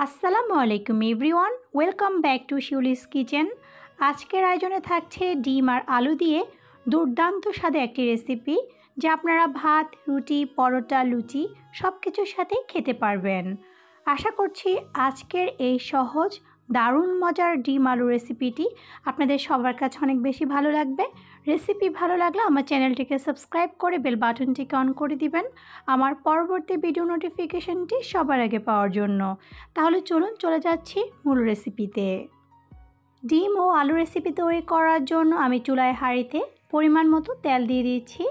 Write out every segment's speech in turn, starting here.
আসসালামু আলাইকুম everyone, welcome back to Shiuli's kitchen. আজকের আয়োজনে থাকছে ডিম আর আলু দিয়ে দুর্দান্ত স্বাদে একটি রেসিপি, যা আপনারা ভাত, রুটি, পরোটা, লুচি সব কিছুর সাথেই খেতে পারবেন। আশা করছি আজকের এই সহজ দারুণ মজার ডিম আলু রেসিপিটি আপনাদের সবার কাছে অনেক বেশি ভালো লাগবে। রেসিপি ভালো লাগলে আমার চ্যানেলটিকে সাবস্ক্রাইব করে বেল বাটনটিকে অন করে দিবেন আমার পরবর্তী ভিডিও নোটিফিকেশনটি সবার আগে পাওয়ার জন্য। তাহলে চলুন চলে যাচ্ছি মূল রেসিপিতে। ডিম ও আলু রেসিপি তৈরি করার জন্য আমি চুলায় হাঁড়িতে পরিমাণ মতো তেল দিয়ে দিচ্ছি।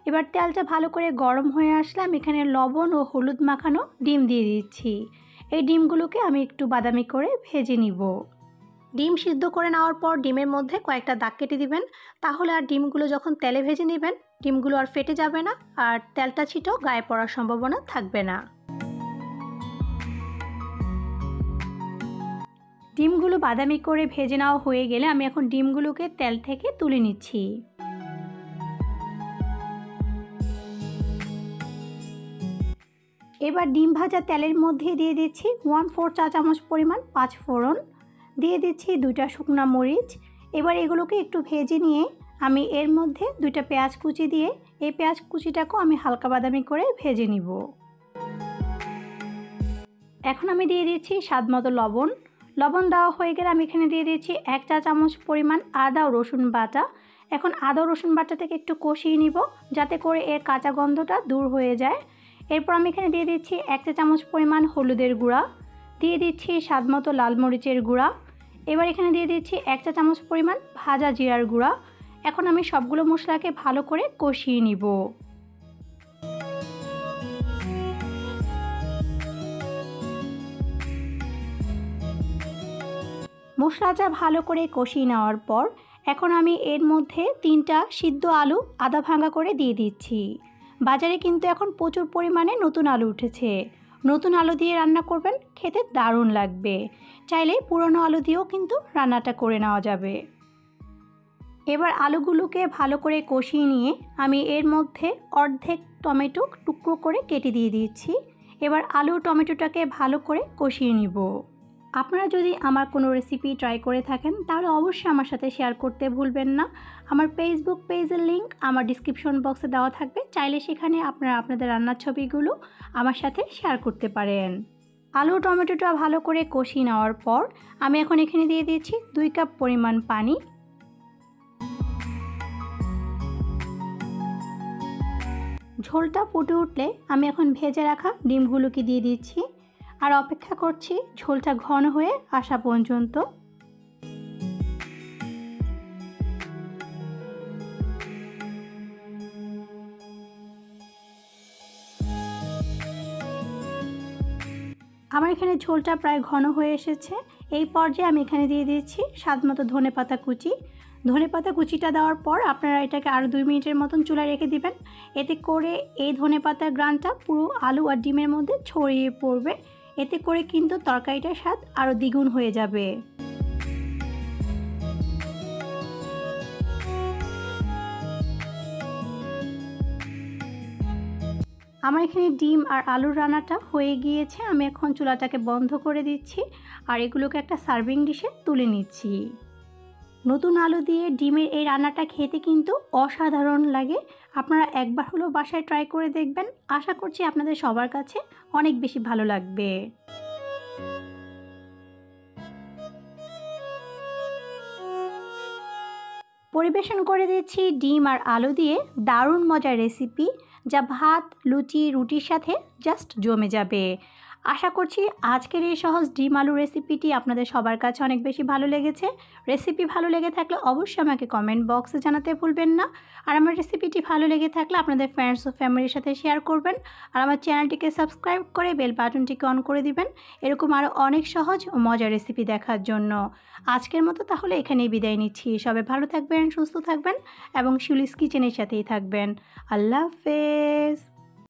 এবার তেলটা ভালো করে গরম হয়ে আসলে আমি এখানে লবণ ও হলুদ মাখানো ডিম দিয়ে দিচ্ছি। এই ডিমগুলোকে আমি একটু বাদামি করে ভেজে নিব। ডিম সিদ্ধ করে নেওয়ার পর ডিমের মধ্যে কয়েকটা দাগ কেটে দিবেন, তাহলে আর ডিমগুলো যখন তেলে ভেজে নেবেন ডিমগুলো আর ফেটে যাবে না, আর তেলটা ছিটেও গায়ে পড়ার সম্ভাবনা থাকবে না। ডিমগুলো বাদামি করে ভেজে নেওয়া হয়ে গেলে আমি এখন ডিমগুলোকে তেল থেকে তুলে নিচ্ছি। এবার ডিম ভাজা তেলের মধ্যে দিয়ে দিচ্ছি 1/4 চা চামচ পরিমাণ 5 ফোড়ন, দিয়ে দিচ্ছি 2টা শুকনো মরিচ। এবার এগুলোকে একটু ভেজে নিয়ে আমি এর মধ্যে 2টা পেঁয়াজ কুচি দিয়ে এই পেঁয়াজ কুচিটাকেও আমি হালকা বাদামি করে ভেজে নিব। এখন আমি দিয়ে দিচ্ছি স্বাদ মতো লবণ। লবণ দেওয়া হয়ে গেলে আমি এখানে দিয়ে দিচ্ছি 1 চা চামচ পরিমাণ আদা ও রসুন বাটা। এখন আদা ও রসুন বাটাটাকে একটু কষিয়ে নিব, যাতে করে এর কাঁচা গন্ধটা দূর হয়ে যায়। এরপর আমি এখানে দিয়ে দিচ্ছি 1 চা চামচ পরিমাণ হলুদের গুঁড়া, দিয়ে দিচ্ছি স্বাদ মতো লাল মরিচের গুঁড়া। এবার এখানে দিয়ে দিচ্ছি 1 চা চামচ পরিমাণ ভাজা জিরার গুঁড়া। এখন আমি সবগুলো মশলাকে ভালো করে কষিয়ে নিব। মশলাটা ভালো করে কষিয়ে নেওয়ার পর এখন আমি এর মধ্যে 3টা সিদ্ধ আলু আধা ভাঙা করে দিয়ে দিচ্ছি। বাজারে কিন্তু এখন প্রচুর পরিমাণে নতুন আলু উঠেছে। নতুন আলু দিয়ে রান্না করবেন, খেতে দারুণ লাগবে। চাইলে পুরনো আলু দিয়েও কিন্তু রান্নাটা করে নেওয়া যাবে। এবার আলুগুলোকে ভালো করে কষিয়ে নিয়ে আমি এর মধ্যে অর্ধেক টমেটো টুকরো করে কেটে দিয়ে দিচ্ছি। এবার আলু টমেটোটাকে ভালো করে কষিয়ে নিব। আপনারা যদি আমার কোনো রেসিপি ট্রাই করে থাকেন তাহলে অবশ্যই আমার সাথে শেয়ার করতে ভুলবেন না। আমার ফেসবুক পেজের লিংক আমার ডিসক্রিপশন বক্সে দেওয়া থাকবে, চাইলে সেখানে আপনারা আপনাদের রান্নার ছবিগুলো আমার সাথে শেয়ার করতে পারেন। আলু টমেটোটা ভালো করে কষিয়ে নেওয়ার পর আমি এখন এখানে দিয়ে দিচ্ছি 2 কাপ পরিমাণ পানি। ঝোলটা ফুটে উঠলে আমি এখন ভেজে রাখা ডিমগুলোকে দিয়ে দিচ্ছি আর অপেক্ষা করছি ঝোলটা ঘন হয়ে আসা পর্যন্ত। আমার এখানে ঝোলটা প্রায় ঘন হয়ে এসেছে। এই পর্যায়ে আমি এখানে দিয়ে দিচ্ছি স্বাদমতো ধনেপাতা কুচি। ধনেপাতা কুচিটা দেওয়ার পর আপনারা এটাকে আরও 2 মিনিটের মতন চুলায় রেখে দিবেন। এতে করে এই ধনেপাতার ঘ্রাণটা পুরো আলু আর ডিমের মধ্যে ছড়িয়ে পড়বে। এতে করে কিন্তু তরকারিটার স্বাদ আরও দ্বিগুণ হয়ে যাবে। আমার এখানে ডিম আর আলুর রান্নাটা হয়ে গিয়েছে। আমি এখন চুলাটাকে বন্ধ করে দিচ্ছি আর এগুলোকে একটা সার্ভিং ডিশে তুলে নিচ্ছি। নতুন আলু দিয়ে ডিমের এই রান্নাটা খেতে কিন্তু অসাধারণ লাগে। আপনারা একবার হলেও বাসায় ট্রাই করে দেখবেন। আশা করছি আপনাদের সবার কাছে অনেক বেশি ভালো লাগবে। পরিবেশন করে দিচ্ছি ডিম আর আলু দিয়ে দারুণ মজার রেসিপি, যা ভাত, লুচি, রুটির সাথে জাস্ট জমে যাবে। আশা করছি আজকের এই সহজ ডিম আলু রেসিপিটি আপনাদের সবার কাছে অনেক বেশি ভালো লেগেছে। রেসিপি ভালো লেগে থাকলে অবশ্যই আমাকে কমেন্ট বক্সে জানাতে ভুলবেন না। আর আমার রেসিপিটি ভালো লেগে থাকলে আপনাদের ফ্রেন্ডস ও ফ্যামিলির সাথে শেয়ার করবেন। আর আমার চ্যানেলটিকে সাবস্ক্রাইব করে বেল বাটনটিকে অন করে দিবেন এরকম আরও অনেক সহজ ও মজার রেসিপি দেখার জন্য। আজকের মতো তাহলে এখানেই বিদায় নিচ্ছি। সবাই ভালো থাকবেন, সুস্থ থাকবেন এবং শিউলিস কিচেনের সাথেই থাকবেন। আল্লাহ হাফেজ।